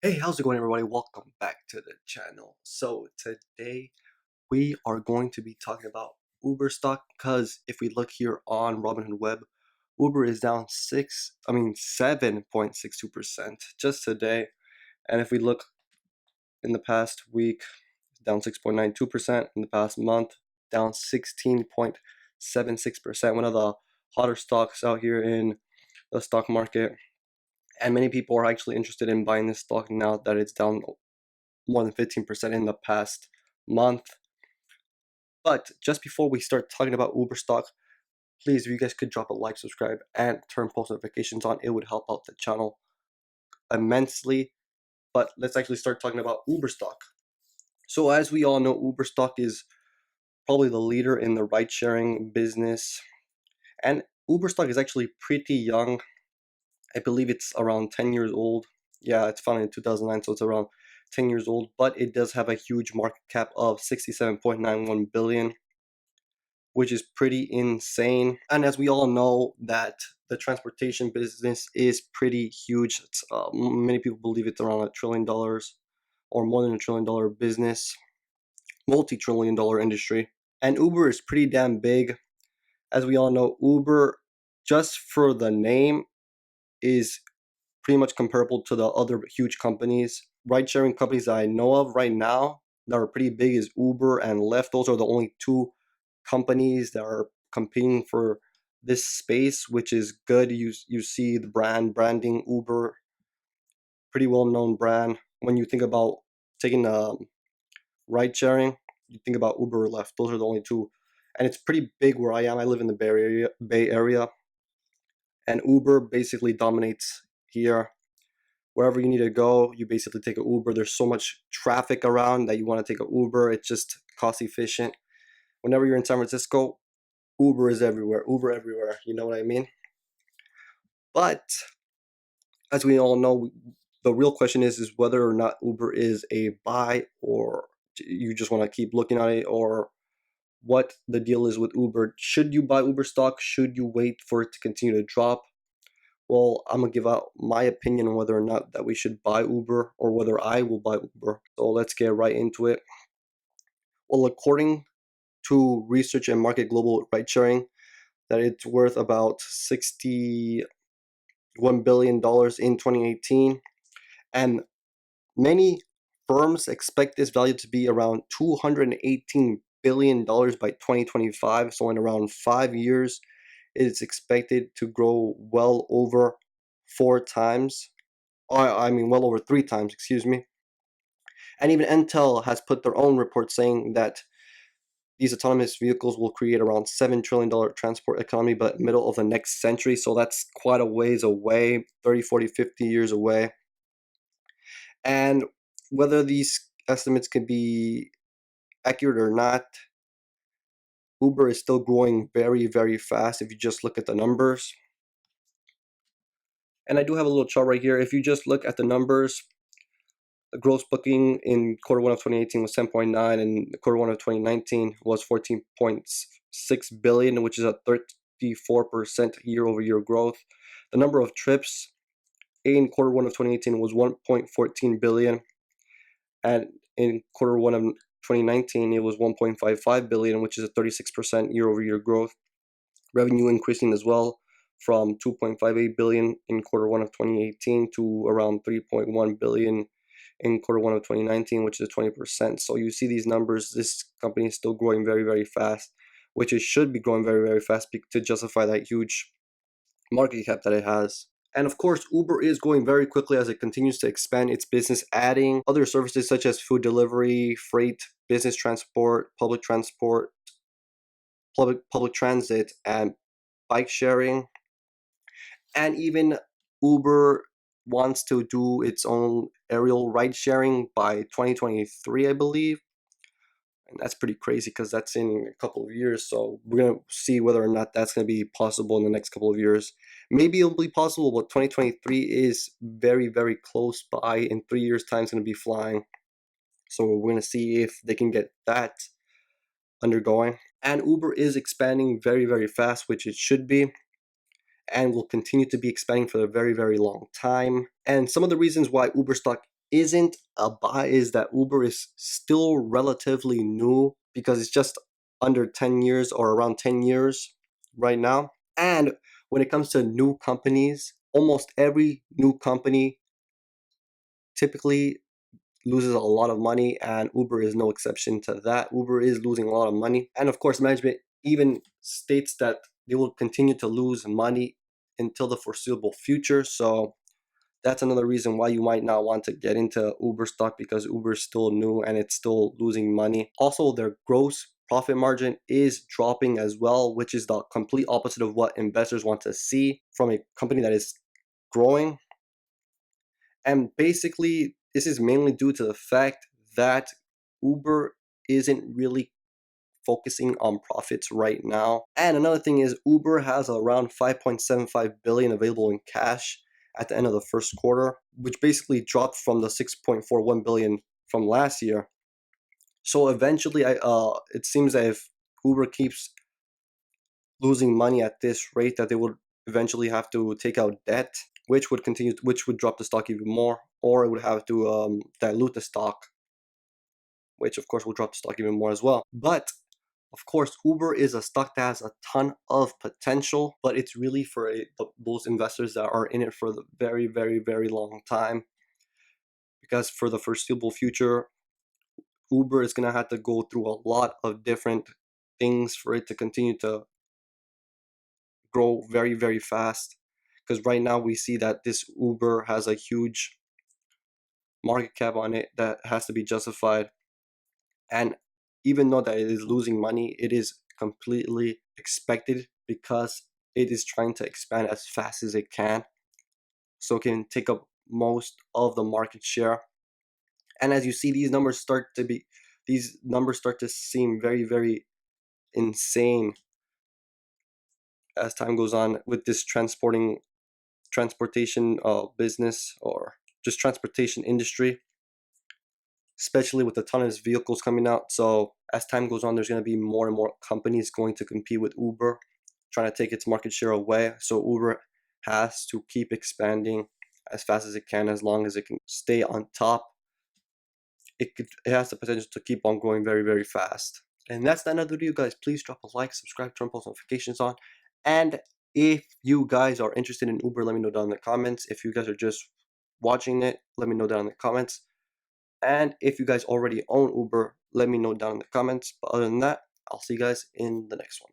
Hey, how's it going, everybody? Welcome back to the channel. So today we are going to be talking about Uber stock because if we look here on Robinhood web, Uber is down 7.62% just today. And if we look in the past week, down 6.92%. In the past month, down 16.76%. One of the hotter stocks out here in the stock market. And many people are actually interested in buying this stock now that it's down more than 15% in the past month. But just before we start talking about Uber stock, please, if you guys could drop a like, subscribe, and turn post notifications on, it would help out the channel immensely. But let's actually start talking about Uber stock. So, as we all know, Uber stock is probably the leader in the ride sharing business. And Uber stock is actually pretty young. I believe it's around 10 years old. Yeah, it's founded in 2009, so it's around 10 years old, but it does have a huge market cap of 67.91 billion, which is pretty insane. And as we all know, that the transportation business is pretty huge. Many people believe it's around $1 trillion or more than $1 trillion business, multi-trillion dollar industry. And Uber is pretty damn big. As we all know, Uber, just for the name, is pretty much comparable to the other huge companies. Ride sharing companies that I know of right now that are pretty big is Uber and Lyft. Those are the only two companies that are competing for this space, which is good. You see the branding Uber, pretty well known brand. When you think about taking ride sharing, you think about Uber or Lyft. Those are the only two, and it's pretty big where I am. I live in the Bay Area, and Uber basically dominates here. Wherever you need to go, you basically take an Uber. There's so much traffic around that you want to take an Uber. It's just cost efficient. Whenever you're in San Francisco, Uber is everywhere. Uber everywhere. You know what I mean? But as we all know, the real question is whether or not Uber is a buy, or you just want to keep looking at it, or what the deal is with Uber. Should you buy Uber stock? Should you wait for it to continue to drop? Well, I'm gonna give out my opinion on whether or not that we should buy Uber or whether I will buy Uber. So let's get right into it. Well, according to Research and Market Global Ride Sharing, that it's worth about $61 billion in 2018, and many firms expect this value to be around $218 billion by 2025. So in around 5 years, it's expected to grow well over 4 times. I mean, well over 3 times, excuse me. And even Intel has put their own report saying that these autonomous vehicles will create around $7 trillion transport economy by the middle of the next century. So that's quite a ways away, 30, 40, 50 years away. And whether these estimates can be accurate or not, Uber is still growing very, very fast if you just look at the numbers. And I do have a little chart right here. If you just look at the numbers, the gross booking in quarter one of 2018 was 10.9, and quarter one of 2019 was 14.6 billion, which is a 34% year-over-year growth. The number of trips in quarter one of 2018 was 1.14 billion, and in quarter one of 2019 it was 1.55 billion, which is a 36% year-over-year growth. Revenue increasing as well from 2.58 billion in quarter one of 2018 to around 3.1 billion in quarter one of 2019, which is 20%. So you see these numbers, this company is still growing very, very fast, which it should be growing very, very fast to justify that huge market cap that it has. And of course, Uber is growing very quickly as it continues to expand its business, adding other services such as food delivery, freight, business transport, public transit, and bike sharing. And even Uber wants to do its own aerial ride sharing by 2023, I believe. And that's pretty crazy because that's in a couple of years. So we're going to see whether or not that's going to be possible in the next couple of years. Maybe it'll be possible, but 2023 is very, very close by. In 3 years' time, it's going to be flying. So we're going to see if they can get that undergoing. And Uber is expanding very, very fast, which it should be, and will continue to be expanding for a very, very long time. And some of the reasons why Uber stock isn't a buy is that Uber is still relatively new because it's just under 10 years or around 10 years right now. And when it comes to new companies, almost every new company typically loses a lot of money, and Uber is no exception to that. Uber is losing a lot of money. And of course, management even states that they will continue to lose money until the foreseeable future. So that's another reason why you might not want to get into Uber stock, because Uber is still new and it's still losing money. Also, their gross profit margin is dropping as well, which is the complete opposite of what investors want to see from a company that is growing. And basically, this is mainly due to the fact that Uber isn't really focusing on profits right now. And another thing is Uber has around 5.75 billion available in cash at the end of the first quarter, which basically dropped from the 6.41 billion from last year. So eventually, it seems that if Uber keeps losing money at this rate, that they would eventually have to take out debt, which would drop the stock even more, or it would have to dilute the stock, which of course will drop the stock even more as well. But of course, Uber is a stock that has a ton of potential, but it's really for those investors that are in it for the very, very, very long time. Because for the foreseeable future, Uber is going to have to go through a lot of different things for it to continue to grow very, very fast. Because right now we see that this Uber has a huge market cap on it that has to be justified. And even though that it is losing money, it is completely expected because it is trying to expand as fast as it can, so it can take up most of the market share. And as you see, these numbers start to seem very, very insane as time goes on with this transportation business, or just transportation industry, especially with the ton of vehicles coming out. So as time goes on, there's going to be more and more companies going to compete with Uber, trying to take its market share away. So Uber has to keep expanding as fast as it can, as long as it can stay on top. It has the potential to keep on growing very, very fast. And that's the end of the video, guys. Please drop a like, subscribe, turn post notifications on. And if you guys are interested in Uber, let me know down in the comments. If you guys are just watching it, let me know down in the comments. And if you guys already own Uber, let me know down in the comments. But other than that, I'll see you guys in the next one.